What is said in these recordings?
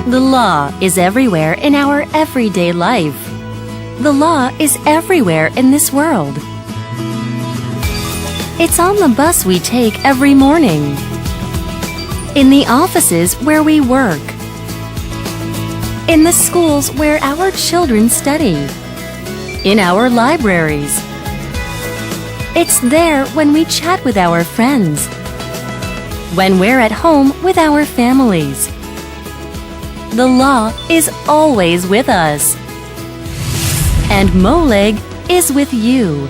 The law is everywhere in our everyday life. The law is everywhere in this world. It's on the bus we take every morning, in the offices where we work, in the schools where our children study, in our libraries. It's there when we chat with our friends, when we're at home with our families. The law is always with us. And MOLEG is with you.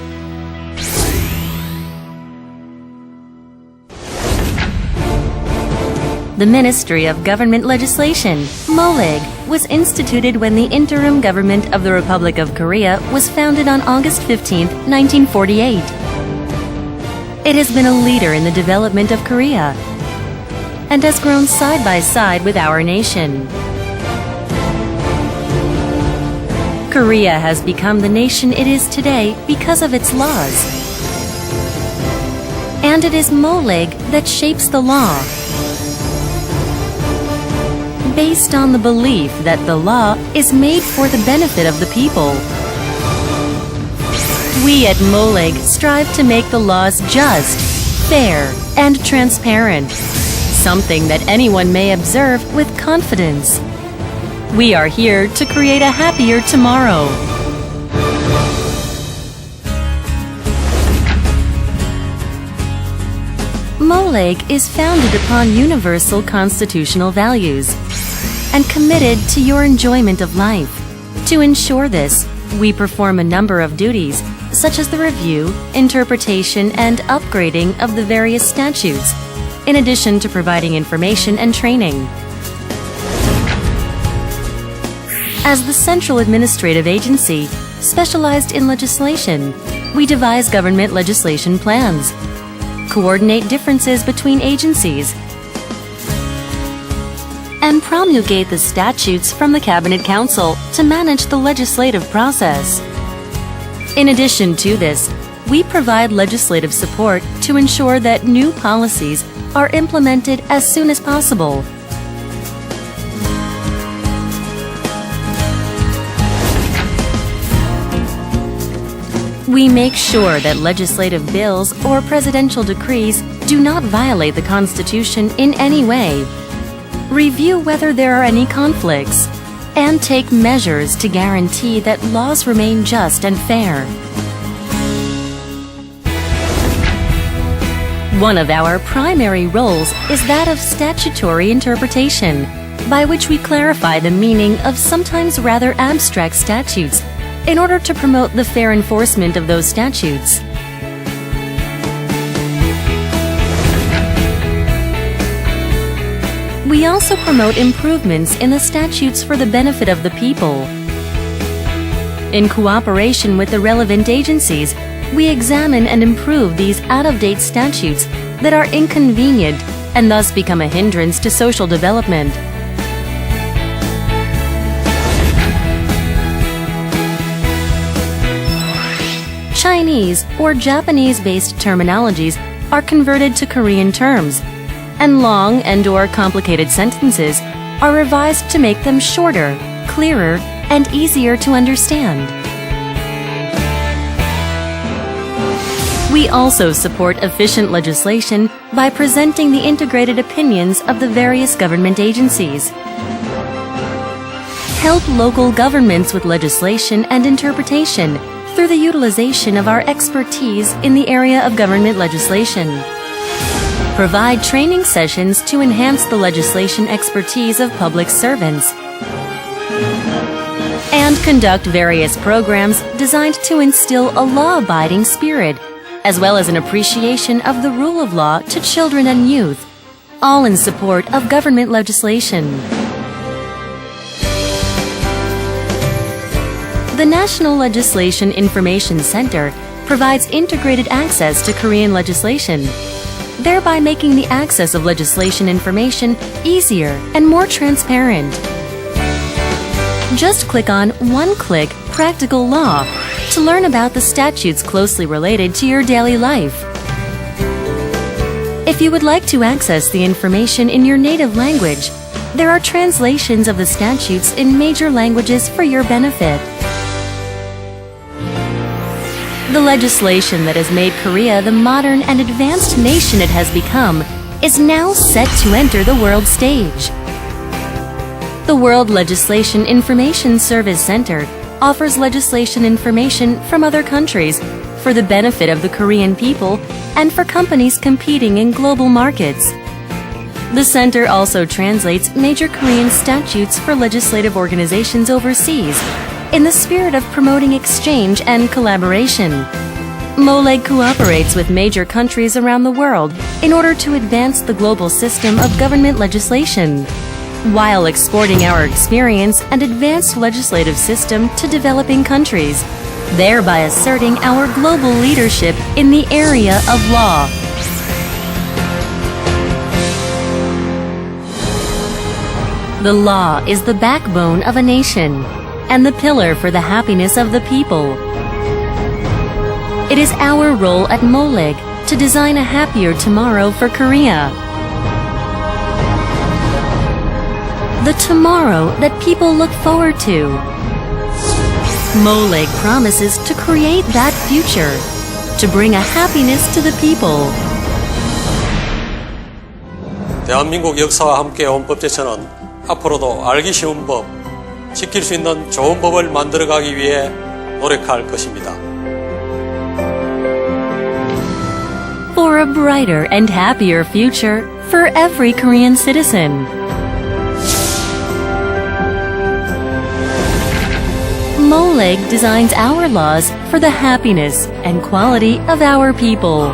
The Ministry of Government Legislation, MOLEG, was instituted when the interim government of the Republic of Korea was founded on August 15, 1948. It has been a leader in the development of Korea and has grown side by side with our nation. Korea has become the nation it is today because of its laws. And it is MOLEG that shapes the law, based on the belief that the law is made for the benefit of the people. We at MOLEG strive to make the laws just, fair, and transparent, something that anyone may observe with confidence. We are here to create a happier tomorrow. MOLEG is founded upon universal constitutional values and committed to your enjoyment of life. To ensure this, we perform a number of duties, such as the review, interpretation, and upgrading of the various statutes, in addition to providing information and training. As the central administrative agency specialized in legislation, we devise government legislation plans, coordinate differences between agencies, and promulgate the statutes from the Cabinet Council to manage the legislative process. In addition to this, we provide legislative support to ensure that new policies are implemented as soon as possible. We make sure that legislative bills or presidential decrees do not violate the Constitution in any way, review whether there are any conflicts, and take measures to guarantee that laws remain just and fair. One of our primary roles is that of statutory interpretation, by which we clarify the meaning of sometimes rather abstract statutes in order to promote the fair enforcement of those statutes. We also promote improvements in the statutes for the benefit of the people. In cooperation with the relevant agencies, we examine and improve these out-of-date statutes that are inconvenient and thus become a hindrance to social development. Chinese or Japanese-based terminologies are converted to Korean terms, and long and/or complicated sentences are revised to make them shorter, clearer, and easier to understand. We also support efficient legislation by presenting the integrated opinions of the various government agencies, help local governments with legislation and interpretation through the utilization of our expertise in the area of government legislation, provide training sessions to enhance the legislation expertise of public servants, and conduct various programs designed to instill a law-abiding spirit, as well as an appreciation of the rule of law to children and youth, all in support of government legislation. The National Legislation Information Center provides integrated access to Korean legislation, thereby making the access of legislation information easier and more transparent. Just click on one-click Practical Law to learn about the statutes closely related to your daily life. If you would like to access the information in your native language, There are translations of the statutes in major languages for your benefit. The legislation that has made Korea the modern and advanced nation it has become is now set to enter the world stage. The World Legislation Information Service Center offers legislation information from other countries for the benefit of the Korean people and for companies competing in global markets. The center also translates major Korean statutes for legislative organizations overseas in the spirit of promoting exchange and collaboration. MOLEG cooperates with major countries around the world in order to advance the global system of government legislation, while exporting our experience and advanced legislative system to developing countries, thereby asserting our global leadership in the area of law. The law is the backbone of a nation and the pillar for the happiness of the people. It is our role at MOLEG to design a happier tomorrow for Korea. The tomorrow that people look forward to. MOLEG promises to create that future, to bring a happiness to the people. 대한민국 역사와 함께 온 법제처는 앞으로도 알기 쉬운 법, 지킬 수 있는 좋은 법을 만들어가기 위해 노력할 것입니다. For a brighter and happier future for every Korean citizen. MOLEG designs our laws for the happiness and quality of our people.